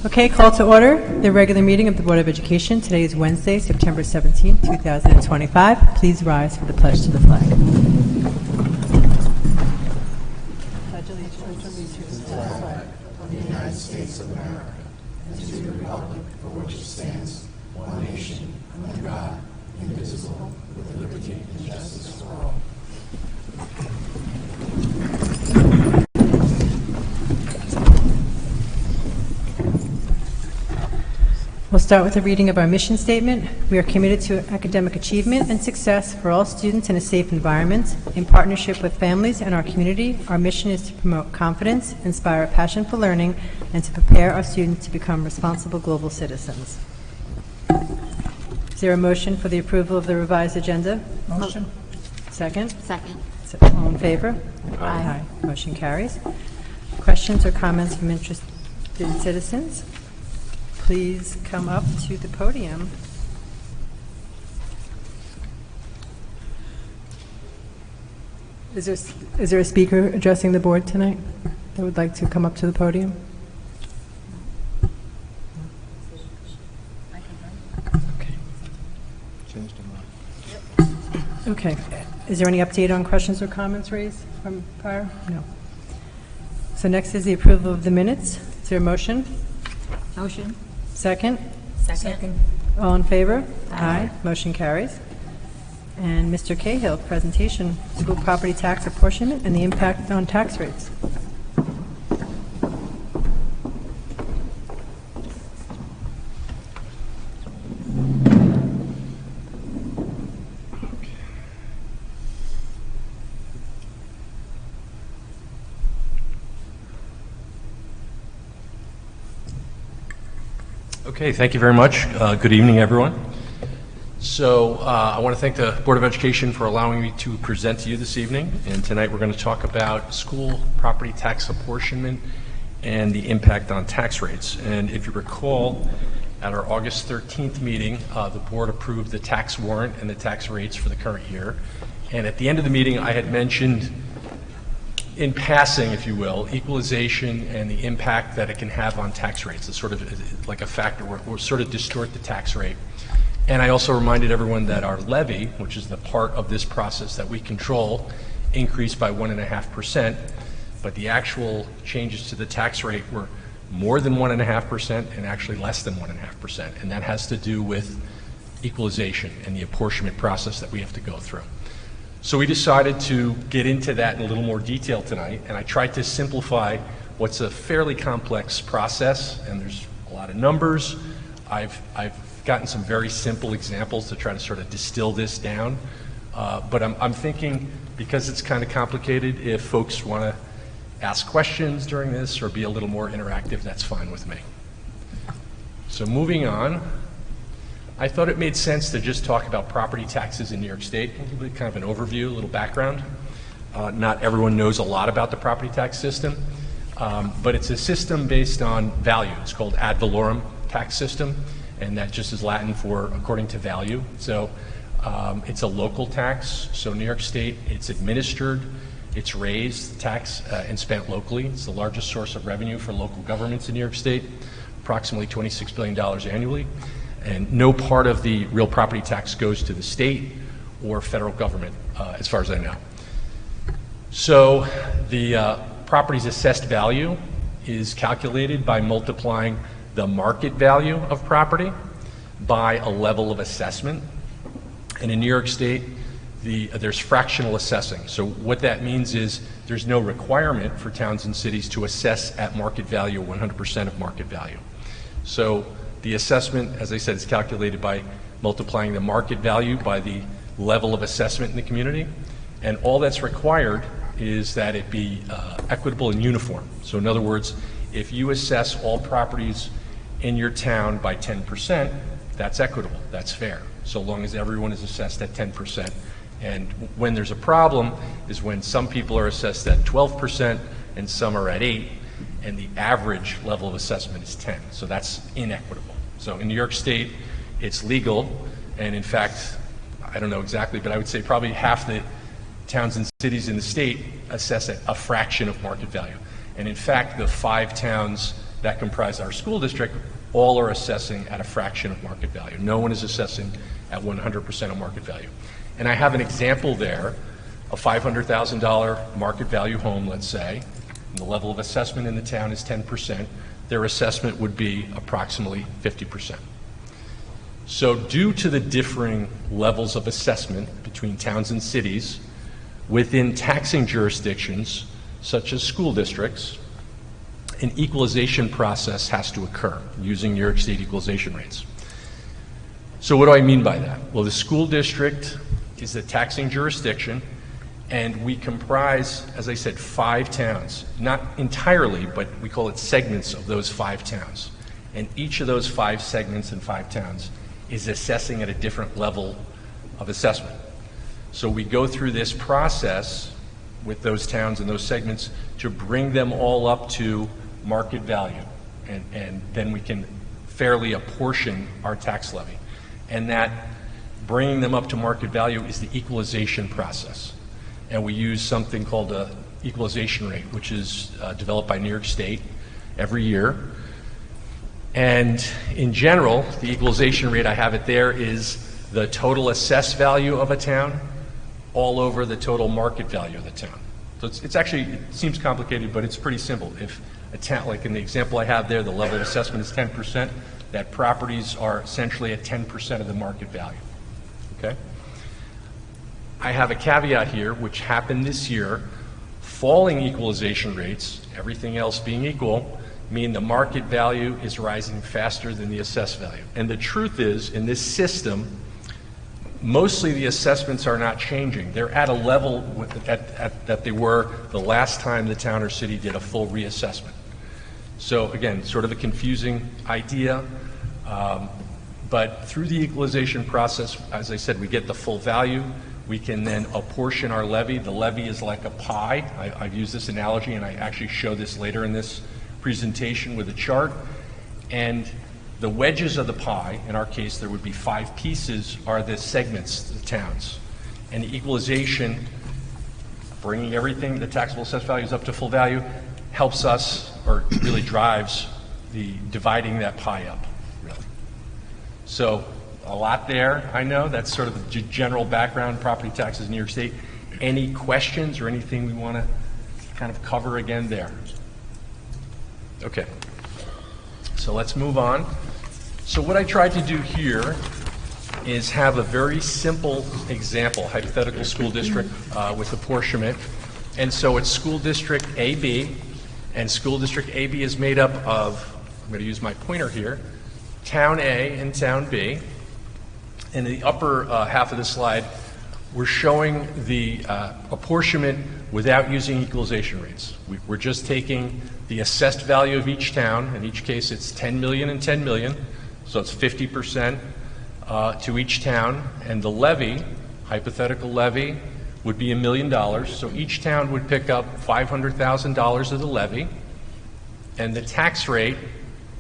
Okay, call to order the regular meeting of the Board of Education. Today is Wednesday, September 17, 2025. Please rise for the pledge to the flag. Pledge allegiance to the flag of the United States of America and to the republic for which it stands, one nation, under God, indivisible, with liberty and justice for all. We'll start with a reading of our mission statement. We are committed to academic achievement and success for all students in a safe environment. In partnership with families and our community, our mission is to promote confidence, inspire a passion for learning, and to prepare our students to become responsible global citizens. Is there a motion for the approval of the revised agenda? Motion. Second? Second. All in favor? Aye. Motion carries. Questions or comments from interested citizens? Please come up to the podium. Is there a speaker addressing the board tonight that would like to come up to the podium? Okay. Okay. Is there any update on questions or comments raised from prior? No. So next is the approval of the minutes. Is there a motion? Motion. Second? Second. All in favor? Aye. Motion carries. And Mr. Cahill, presentation, school property tax apportionment and the impact on tax rates. Okay, thank you very much. Good evening, everyone. So I want to thank the Board of Education for allowing me to present to you this evening. And tonight we're going to talk about school property tax apportionment and the impact on tax rates. And if you recall, at our August 13th meeting, the board approved the tax warrant and the tax rates for the current year. And at the end of the meeting, I had mentioned in passing, if you will, equalization and the impact that it can have on tax rates. It's sort of like a factor where it will sort of distort the tax rate. And I also reminded everyone that our levy, which is the part of this process that we control, increased by 1.5%, but the actual changes to the tax rate were more than 1.5% and actually less than 1.5%. And that has to do with equalization and the apportionment process that we have to go through. So we decided to get into that in a little more detail tonight, and I tried to simplify what's a fairly complex process, and there's a lot of numbers. I've gotten some very simple examples to try to sort of distill this down, but I'm thinking, because it's kind of complicated, if folks want to ask questions during this or be a little more interactive, that's fine with me. So moving on, I thought it made sense to just talk about property taxes in New York State, a little bit kind of an overview, a little background. Not everyone knows a lot about the property tax system, but it's a system based on value. It's called ad valorem tax system, and that just is Latin for according to value. So it's a local tax. So New York State, it's administered, it's raised, taxed, and spent locally. It's the largest source of revenue for local governments in New York State, approximately $26 billion annually. And no part of the real property tax goes to the state or federal government, as far as I know. So the property's assessed value is calculated by multiplying the market value of property by a level of assessment. And in New York State, there's fractional assessing. So what that means is there's no requirement for towns and cities to assess at market value 100% of market value. So the assessment, as I said, is calculated by multiplying the market value by the level of assessment in the community. And all that's required is that it be equitable and uniform. So in other words, if you assess all properties in your town by 10%, that's equitable, that's fair, so long as everyone is assessed at 10%. And when there's a problem is when some people are assessed at 12% and some are at 8%, and the average level of assessment is 10. So that's inequitable. So in New York State, it's legal, and in fact, I don't know exactly, but I would say probably half the towns and cities in the state assess at a fraction of market value. And in fact, the 5 towns that comprise our school district all are assessing at a fraction of market value. No one is assessing at 100% of market value. And I have an example there, a $500,000 market value home, let's say, and the level of assessment in the town is 10%. Their assessment would be approximately 50%. So due to the differing levels of assessment between towns and cities within taxing jurisdictions, such as school districts, an equalization process has to occur using New York State equalization rates. So what do I mean by that? Well, the school district is the taxing jurisdiction, and we comprise, as I said, 5 towns. Not entirely, but we call it segments of those 5 towns. And each of those 5 segments and 5 towns is assessing at a different level of assessment. So we go through this process with those towns and those segments to bring them all up to market value, and then we can fairly apportion our tax levy. And that bringing them up to market value is the equalization process. And we use something called the equalization rate, which is developed by New York State every year. And in general, the equalization rate, I have it there, is the total assessed value of a town all over the total market value of the town. So it's actually, it seems complicated, but it's pretty simple. If a town, like in the example I have there, the level of assessment is 10%, that properties are essentially at 10% of the market value, okay? I have a caveat here, which happened this year. Falling equalization rates, everything else being equal, mean the market value is rising faster than the assessed value. And the truth is, in this system, mostly the assessments are not changing. They're at a level that they were the last time the town or city did a full reassessment. So again, sort of a confusing idea, but through the equalization process, as I said, we get the full value. We can then apportion our levy. The levy is like a pie. I've used this analogy, and I actually show this later in this presentation with a chart. And the wedges of the pie, in our case there would be 5 pieces, are the segments, the towns. And the equalization, bringing everything, the taxable assessed values up to full value, helps us, or really drives the dividing that pie up, really. So a lot there, I know. That's sort of the general background, property taxes in New York State. Any questions or anything we want to kind of cover again there? Okay. So let's move on. So what I tried to do here is have a very simple example, hypothetical school district with apportionment. And so it's school district AB, and school district AB is made up of, I'm going to use my pointer here, town A and town B. In the upper half of the slide, we're showing the apportionment without using equalization rates. We're just taking the assessed value of each town. In each case, it's 10 million and 10 million, so it's 50% to each town. And the levy, hypothetical levy, would be $1 million. So each town would pick up $500,000 of the levy, and the tax rate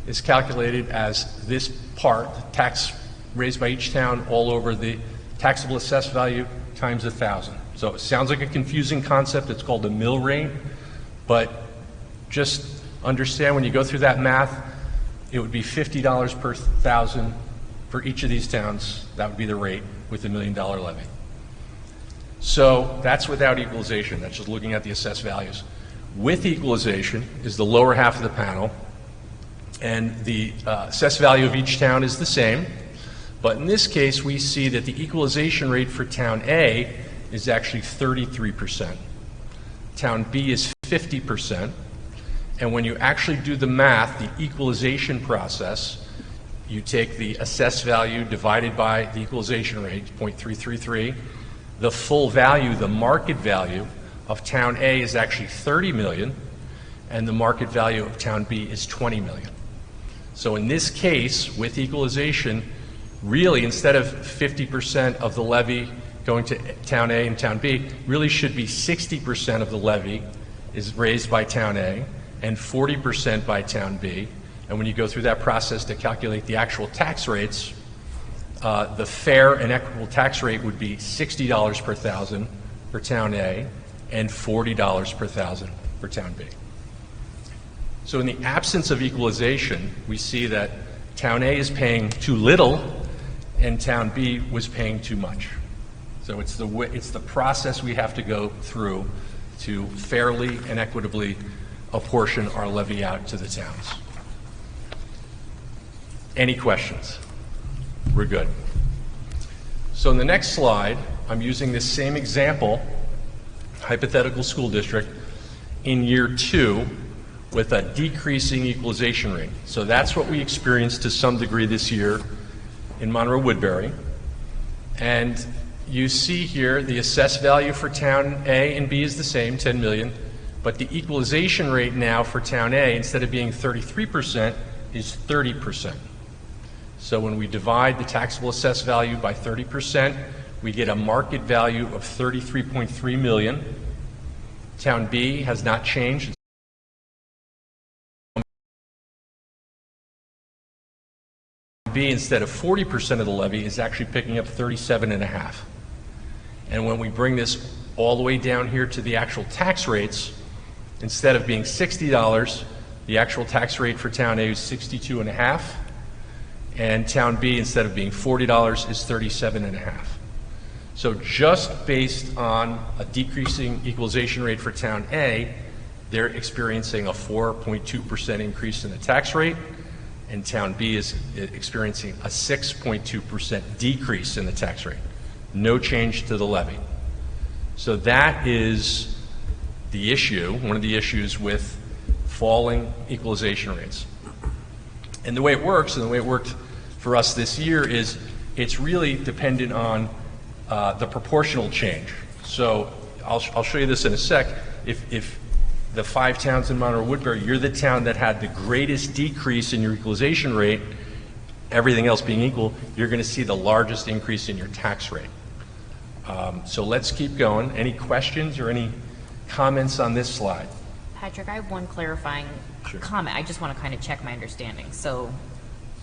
is calculated as this part, the tax raised by each town all over the taxable assessed value times 1,000. So it sounds like a confusing concept. It's called the mill rate, but just understand when you go through that math, it would be $50 per thousand for each of these towns. That would be the rate with the $1 million levy. So that's without equalization. That's just looking at the assessed values. With equalization is the lower half of the panel, and the assessed value of each town is the same. But in this case, we see that the equalization rate for town A is actually 33%. Town B is 50%. And when you actually do the math, the equalization process, you take the assessed value divided by the equalization rate, 0.333. The full value, the market value of town A is actually 30 million, and the market value of town B is 20 million. So in this case, with equalization, really, instead of 50% of the levy going to town A and town B, really should be 60% of the levy is raised by town A and 40% by town B. And when you go through that process to calculate the actual tax rates, the fair and equitable tax rate would be $60 per thousand for town A and $40 per thousand for town B. So in the absence of equalization, we see that Town A is paying too little and Town B was paying too much. So it's the process we have to go through to fairly and equitably apportion our levy out to the towns. Any questions? We're good. So in the next slide, I'm using this same example, hypothetical school district, in year 2 with a decreasing equalization rate. So that's what we experienced to some degree this year in Monroe-Woodbury. And you see here the assessed value for Town A and B is the same, 10 million, but the equalization rate now for Town A, instead of being 33%, is 30%. So when we divide the taxable assessed value by 30%, we get a market value of 33.3 million. Town B has not changed. B, instead of 40% of the levy, is actually picking up 37.5. And when we bring this all the way down here to the actual tax rates, instead of being $60, the actual tax rate for Town A is 62.5, and Town B, instead of being $40, is 37.5. So just based on a decreasing equalization rate for Town A, they're experiencing a 4.2% increase in the tax rate, and Town B is experiencing a 6.2% decrease in the tax rate. No change to the levy. So that is the issue, one of the issues with falling equalization rates. And the way it works, and the way it worked for us this year, is it's really dependent on the proportional change. So I'll show you this in a sec. If the 5 towns in Monroe-Woodbury, you're the town that had the greatest decrease in your equalization rate, everything else being equal, you're going to see the largest increase in your tax rate. So let's keep going. Any questions or any comments on this slide? Patrick, I have one clarifying comment. I just want to kind of check my understanding. So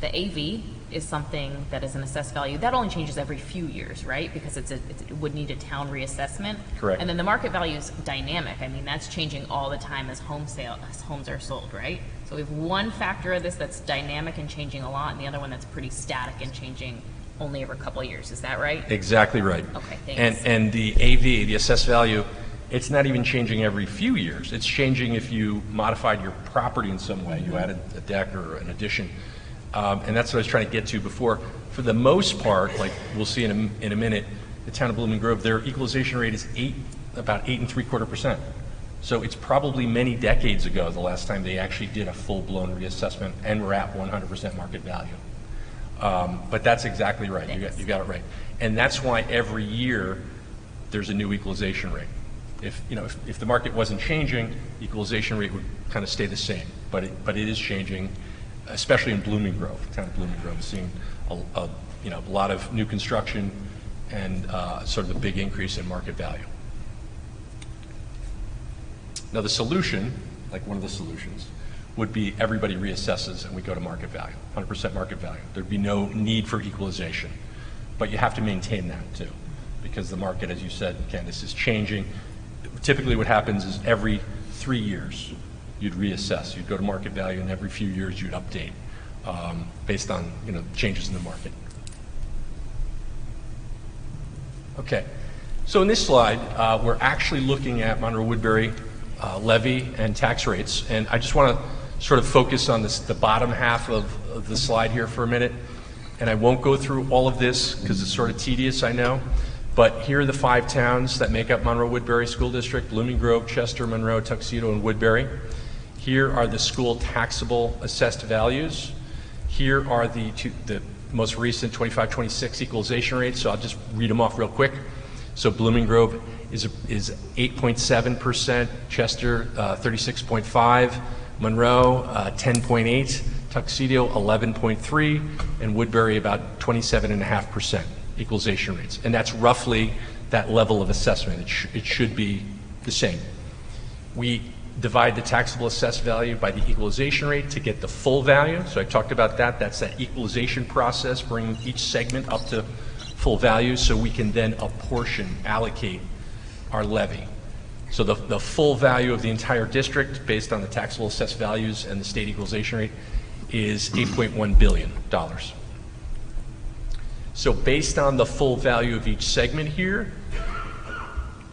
the AV is something that is an assessed value. That only changes every few years, right? Because it would need a town reassessment. Correct. And then the market value is dynamic. I mean, that's changing all the time as homes are sold, right? So we have one factor of this that's dynamic and changing a lot, and the other one that's pretty static and changing only every couple of years. Is that right? Exactly right. Okay, thanks. And the AV, the assessed value, it's not even changing every few years. It's changing if you modified your property in some way. You added a deck or an addition. And that's what I was trying to get to before. For the most part, like we'll see in a minute, the town of Blooming Grove, their equalization rate is about 8.75%. So it's probably many decades ago the last time they actually did a full-blown reassessment and were at 100% market value. But that's exactly right. You got it right. And that's why every year there's a new equalization rate. If the market wasn't changing, equalization rate would kind of stay the same. But it is changing, especially in Blooming Grove. The town of Blooming Grove is seeing a lot of new construction and sort of a big increase in market value. Now the solution, like one of the solutions, would be everybody reassesses and we go to market value, 100% market value. There'd be no need for equalization. But you have to maintain that too, because the market, as you said, Candace, is changing. Typically what happens is every 3 years you'd reassess. You'd go to market value, and every few years you'd update based on changes in the market. Okay, so in this slide, we're actually looking at Monroe-Woodbury levy and tax rates, and I just want to sort of focus on the bottom half of the slide here for a minute, and I won't go through all of this because it's sort of tedious, I know, but here are the 5 towns that make up Monroe-Woodbury School District: Blooming Grove, Chester, Monroe, Tuxedo, and Woodbury. Here are the school taxable assessed values. Here are the most recent 25-26 equalization rates, so I'll just read them off real quick. So Blooming Grove is 8.7%, Chester 36.5%, Monroe 10.8%, Tuxedo 11.3%, and Woodbury about 27.5% equalization rates. And that's roughly that level of assessment. It should be the same. We divide the taxable assessed value by the equalization rate to get the full value. So I talked about that. That's that equalization process, bringing each segment up to full value so we can then allocate our levy. So the full value of the entire district, based on the taxable assessed values and the state equalization rate, is $8.1 billion. So based on the full value of each segment here,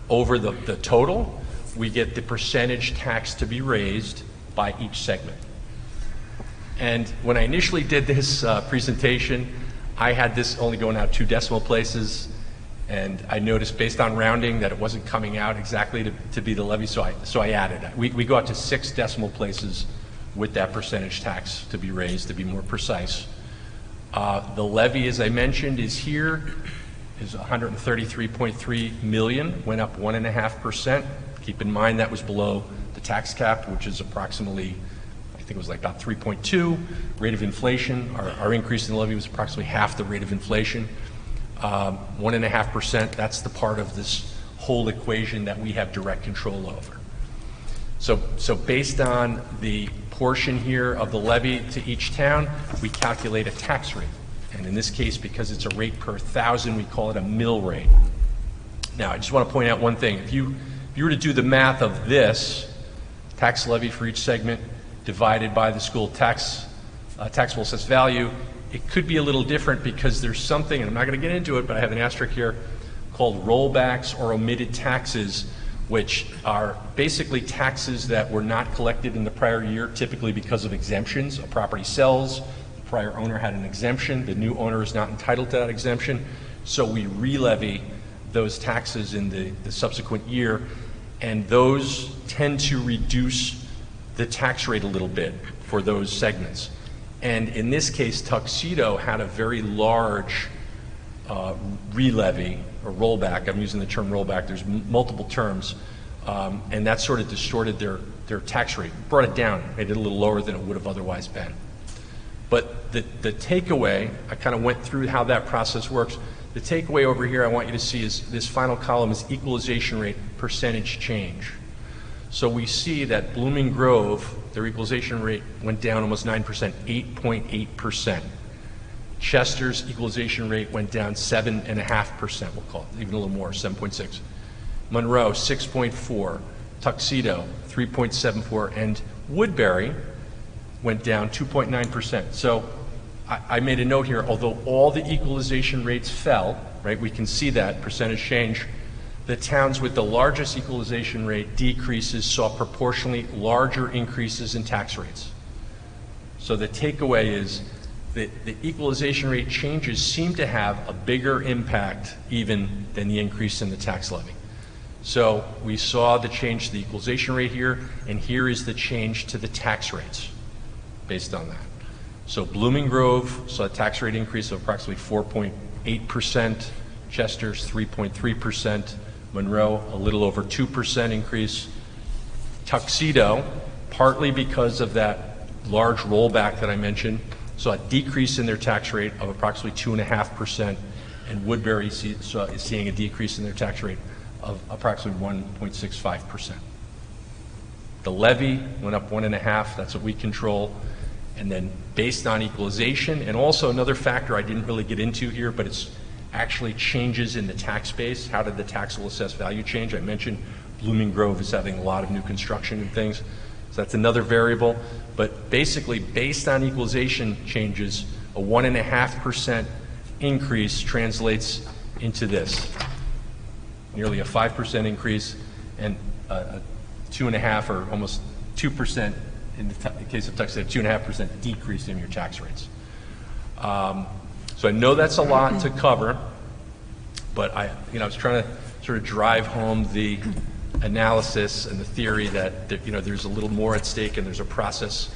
over the total, we get the percentage tax to be raised by each segment. And when I initially did this presentation, I had this only going out 2 decimal places, and I noticed based on rounding that it wasn't coming out exactly to be the levy, so I added it. We go out to 6 decimal places with that percentage tax to be raised, to be more precise. The levy, as I mentioned, is here, is 133.3 million, went up 1.5%. Keep in mind that was below the tax cap, which is approximately, I think it was like about 3.2. Rate of inflation, our increase in the levy was approximately half the rate of inflation. 1.5%, that's the part of this whole equation that we have direct control over. So based on the portion here of the levy to each town, we calculate a tax rate. And in this case, because it's a rate per thousand, we call it a mill rate. Now, I just want to point out one thing. If you were to do the math of this, tax levy for each segment divided by the school taxable assessed value, it could be a little different because there's something, and I'm not going to get into it, but I have an asterisk here, called rollbacks or omitted taxes, which are basically taxes that were not collected in the prior year, typically because of exemptions. A property sells, the prior owner had an exemption, the new owner is not entitled to that exemption, so we re-levy those taxes in the subsequent year, and those tend to reduce the tax rate a little bit for those segments. And in this case, Tuxedo had a very large re-levy or rollback. I'm using the term rollback. There's multiple terms, and that sort of distorted their tax rate, brought it down, made it a little lower than it would have otherwise been. But the takeaway, I kind of went through how that process works. The takeaway over here I want you to see is this final column is equalization rate percentage change. So we see that Blooming Grove, their equalization rate went down almost 9%, 8.8%. Chester's equalization rate went down 7.5%, we'll call it, even a little more, 7.6. Monroe, 6.4. Tuxedo, 3.74. And Woodbury went down 2.9%. So I made a note here, although all the equalization rates fell, right, we can see that percentage change, the towns with the largest equalization rate decreases saw proportionally larger increases in tax rates. So the takeaway is that the equalization rate changes seem to have a bigger impact even than the increase in the tax levy. So we saw the change to the equalization rate here, and here is the change to the tax rates based on that. So Blooming Grove saw a tax rate increase of approximately 4.8%, Chester's 3.3%, Monroe a little over 2% increase. Tuxedo, partly because of that large rollback that I mentioned, saw a decrease in their tax rate of approximately 2.5%, and Woodbury is seeing a decrease in their tax rate of approximately 1.65%. The levy went up 1.5%, that's what we control, and then based on equalization, and also another factor I didn't really get into here, but it's actually changes in the tax base. How did the taxable assessed value change? I mentioned Blooming Grove is having a lot of new construction and things, so that's another variable. But basically, based on equalization changes, a 1.5% increase translates into this. Nearly a 5% increase and a 2.5% or almost 2% in the case of Tuxedo, 2.5% decrease in your tax rates. So I know that's a lot to cover, but I was trying to sort of drive home the analysis and the theory that there's a little more at stake and there's a process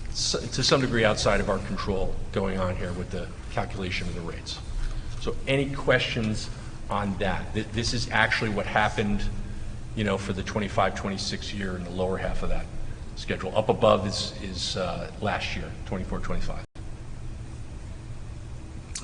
to some degree outside of our control going on here with the calculation of the rates. So any questions on that? This is actually what happened, for the 25-26 year in the lower half of that schedule. Up above is last year, 24-25.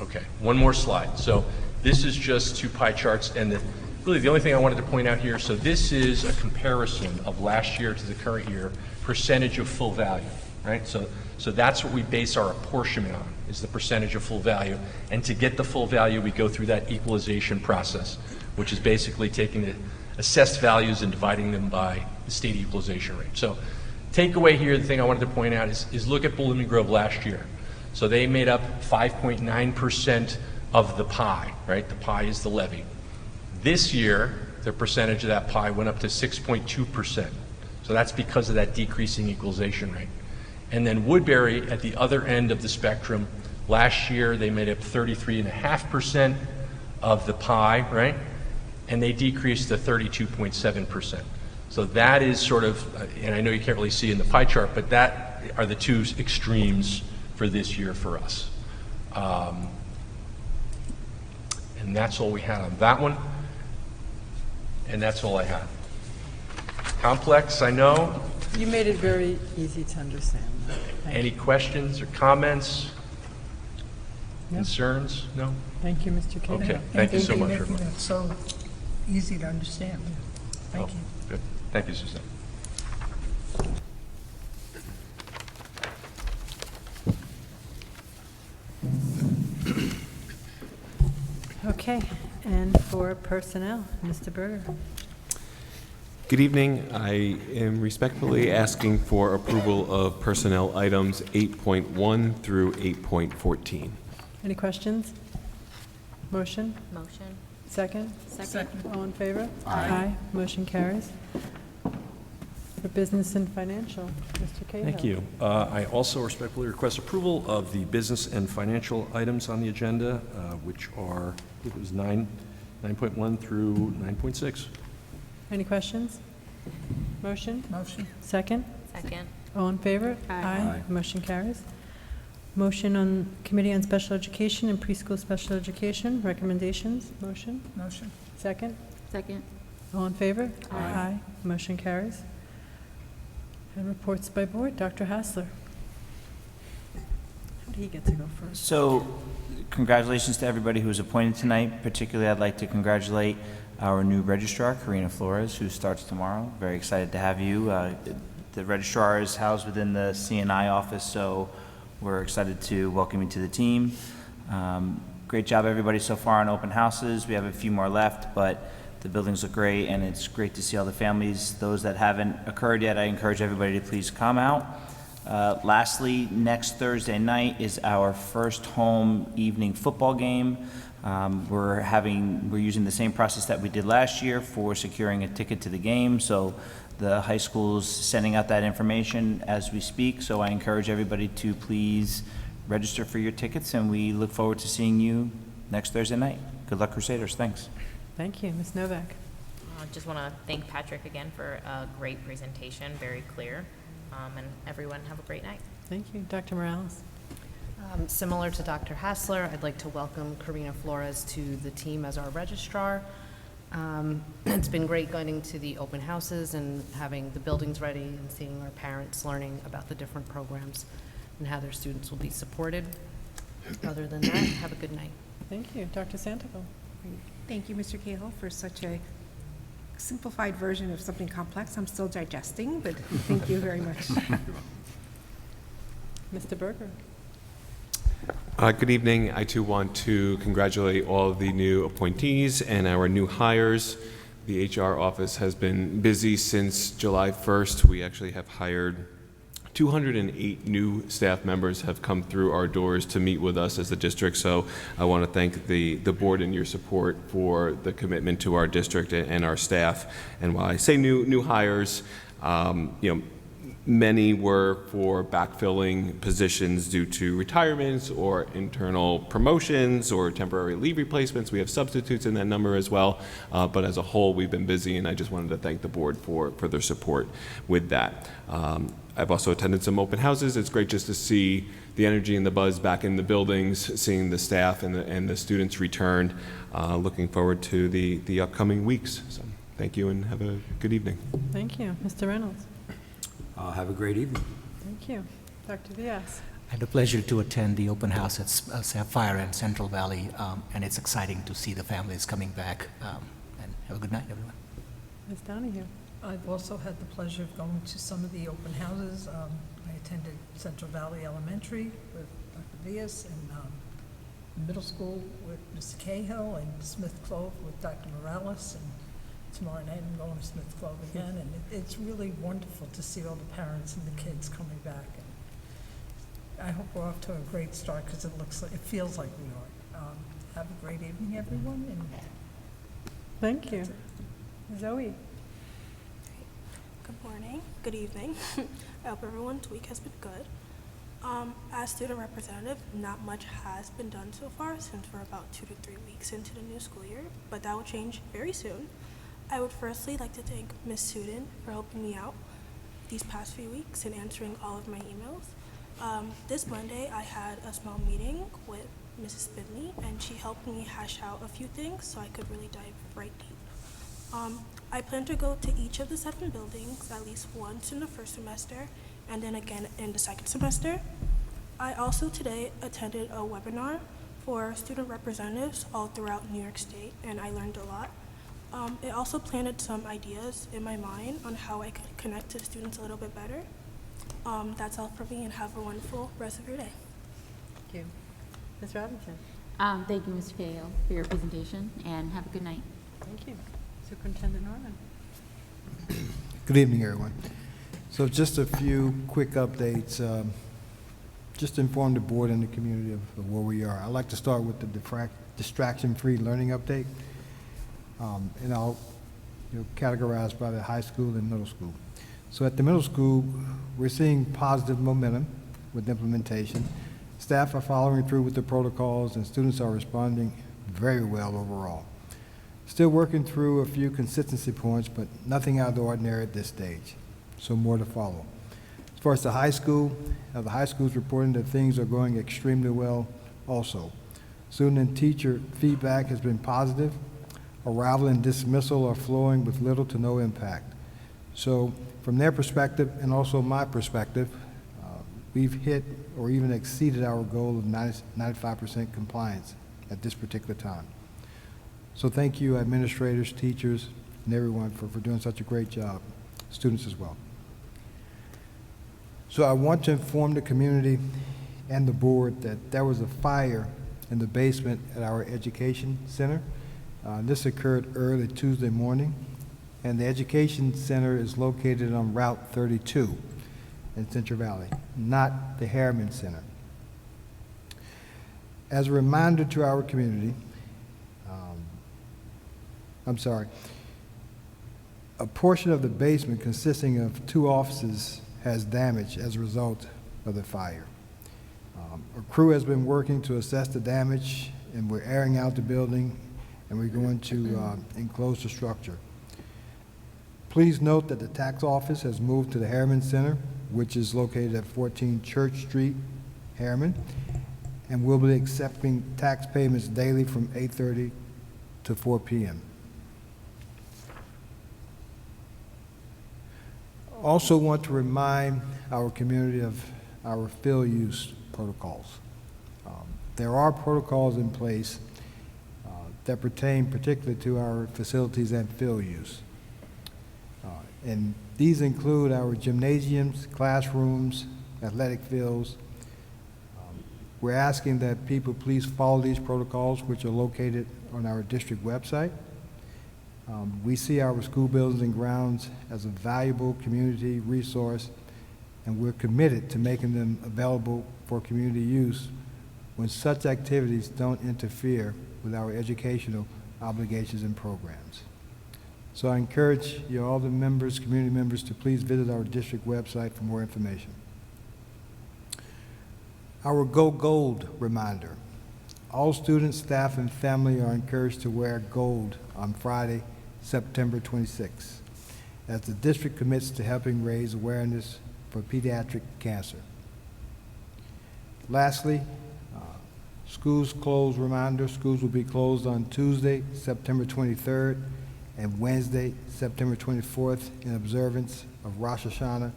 Okay, one more slide. So this is just 2 pie charts, and really the only thing I wanted to point out here, so this is a comparison of last year to the current year, percentage of full value, right? So that's what we base our apportionment on, is the percentage of full value. And to get the full value, we go through that equalization process, which is basically taking the assessed values and dividing them by the state equalization rate. So takeaway here, the thing I wanted to point out is look at Blooming Grove last year. So they made up 5.9% of the pie, right? The pie is the levy. This year, their percentage of that pie went up to 6.2%. So that's because of that decreasing equalization rate. And then Woodbury, at the other end of the spectrum, last year they made up 33.5% of the pie, right? And they decreased to 32.7%. So that is sort of, and I know you can't really see in the pie chart, but that are the two extremes for this year for us. And that's all we had on that one. And that's all I have. Complex, I know. You made it very easy to understand. Any questions or comments? No. Concerns? No? Thank you, Mr. Cahill. Okay, thank you so much, making everyone. it so easy to understand. Thank you. Good. Thank you, Suzanne. Okay, and for personnel, Mr. Berger. Good evening. I am respectfully asking for approval of personnel items 8.1 through 8.14. Any questions? Motion? Motion. Second? Second. All in favor? Aye. Motion carries. For business and financial, Mr. Cahill. Thank you. I also respectfully request approval of the business and financial items on the agenda, which are, I think it was 9.1 through 9.6. Any questions? Motion? Motion. Second? Second. All in favor? Aye. Motion carries. Motion on Committee on Special Education and Preschool Special Education, recommendations, motion? Motion. Second? Second. All in favor? Aye. Motion carries. And reports by board, Dr. Hassler. How did he get to go first? So, congratulations to everybody who was appointed tonight. Particularly, I'd like to congratulate our new registrar, Karina Flores, who starts tomorrow. Very excited to have you. The registrar is housed within the CNI office, so we're excited to welcome you to the team. Great job, everybody, so far on open houses. We have a few more left, but the buildings look great, and it's great to see all the families. Those that haven't occurred yet, I encourage everybody to please come out. Lastly, next Thursday night is our first home evening football game. We're using the same process that we did last year for securing a ticket to the game. So the high school's sending out that information as we speak. So I encourage everybody to please register for your tickets, and we look forward to seeing you next Thursday night. Good luck, Crusaders. Thanks. Thank you. Ms. Novak. I just want to thank Patrick again for a great presentation, very clear, and everyone have a great night. Thank you. Dr. Morales. Similar to Dr. Hassler, I'd like to welcome Karina Flores to the team as our registrar. It's been great going to the open houses and having the buildings ready and seeing our parents learning about the different programs and how their students will be supported. Other than that, have a good night. Thank you. Dr. Santiago. Thank you, Mr. Cahill, for such a simplified version of something complex. I'm still digesting, but thank you very much. Mr. Berger. Good evening. I too want to congratulate all of the new appointees and our new hires. The HR office has been busy since July 1st. We actually have hired 208 new staff members have come through our doors to meet with us as a district. So I want to thank the board and your support for the commitment to our district and our staff. And while I say new hires, many were for backfilling positions due to retirements or internal promotions or temporary leave replacements. We have substitutes in that number as well. But as a whole, we've been busy, and I just wanted to thank the board for their support with that. I've also attended some open houses. It's great just to see the energy and the buzz back in the buildings, seeing the staff and the students returned. Looking forward to the upcoming weeks. So thank you and have a good evening. Thank you. Mr. Reynolds. Have a great evening. Thank you. Dr. Diaz. I had the pleasure to attend the open house at Sapphire and Central Valley, and it's exciting to see the families coming back. And have a good night, everyone. Ms. Donahue. I've also had the pleasure of going to some of the open houses. I attended Central Valley Elementary with Dr. Diaz, and middle school with Mr. Cahill, and Smith Clove with Dr. Morales. And tomorrow night I'm going to Smith Clove again, and it's really wonderful to see all the parents and the kids coming back. And I hope we're off to a great start because it feels like we are. Have a great evening, everyone, and Thank you. Zoe? Good morning, good evening. I hope everyone's week has been good. As student representative, not much has been done so far since we're about 2 to 3 weeks into the new school year, but that will change very soon. I would firstly like to thank Ms. Sudin for helping me out these past few weeks and answering all of my emails. This Monday, I had a small meeting with Mrs. Spidley, and she helped me hash out a few things so I could really dive right deep. I plan to go to each of the 7 buildings at least once in the first semester and then again in the second semester. I also today attended a webinar for student representatives all throughout New York State, and I learned a lot. It also planted some ideas in my mind on how I could connect to students a little bit better. That's all from me, and have a wonderful rest of your day. Thank you. Ms. Robinson? Thank you, Mr. Cahill, for your presentation, and have a good night. Thank you. Superintendent Norman? Good evening, everyone. So just a few quick updates, just to inform the board and the community of where we are. I'd like to start with the distraction-free learning update, and I'll categorize by the high school and middle school. So at the middle school, we're seeing positive momentum with implementation. Staff are following through with the protocols, and students are responding very well overall. Still working through a few consistency points, but nothing out of the ordinary at this stage. So more to follow. As far as the high school is reporting that things are going extremely well also. Student and teacher feedback has been positive. Arrival and dismissal are flowing with little to no impact. So from their perspective and also my perspective, we've hit or even exceeded our goal of 95% compliance at this particular time. So thank you, administrators, teachers, and everyone for doing such a great job, students as well. So I want to inform the community and the board that there was a fire in the basement at our education center. This occurred early Tuesday morning, and the education center is located on Route 32 in Central Valley, not the Harriman Center. As a reminder to our community, a portion of the basement consisting of 2 offices has damage as a result of the fire. A crew has been working to assess the damage, and we're airing out the building, and we're going to enclose the structure. Please note that the tax office has moved to the Harriman Center, which is located at 14 Church Street, Harriman, and we'll be accepting tax payments daily from 8:30 to 4 p.m. Also want to remind our community of our field use protocols. There are protocols in place that pertain particularly to our facilities and field use. And these include our gymnasiums, classrooms, athletic fields. We're asking that people please follow these protocols, which are located on our district website. We see our school buildings and grounds as a valuable community resource, and we're committed to making them available for community use when such activities don't interfere with our educational obligations and programs. So I encourage all the members, community members, to please visit our district website for more information. Our Go Gold reminder. All students, staff, and family are encouraged to wear gold on Friday, September 26th, as the district commits to helping raise awareness for pediatric cancer. Lastly, schools closed reminder. Schools will be closed on Tuesday, September 23rd, and Wednesday, September 24th, in observance of Rosh Hashanah.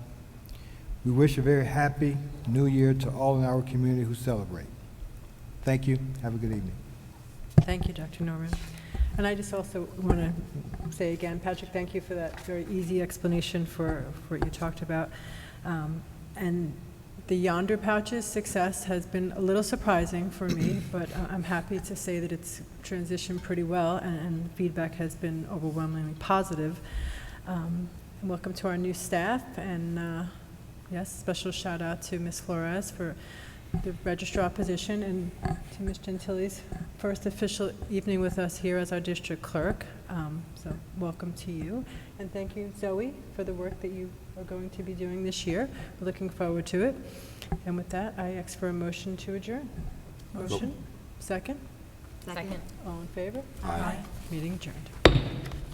We wish a very happy New Year to all in our community who celebrate. Thank you. Have a good evening. Thank you, Dr. Norman. And I just also want to say again, Patrick, thank you for that very easy explanation for what you talked about. And the Yonder Pouches success has been a little surprising for me, but I'm happy to say that it's transitioned pretty well, and feedback has been overwhelmingly positive. And welcome to our new staff, and yes, special shout out to Ms. Flores for the registrar position, and to Ms. Gentili's first official evening with us here as our district clerk. So welcome to you, and thank you, Zoe, for the work that you are going to be doing this year. We're looking forward to it. And with that, I ask for a motion to adjourn. Motion? Second? Second. All in favor? Aye. Meeting adjourned.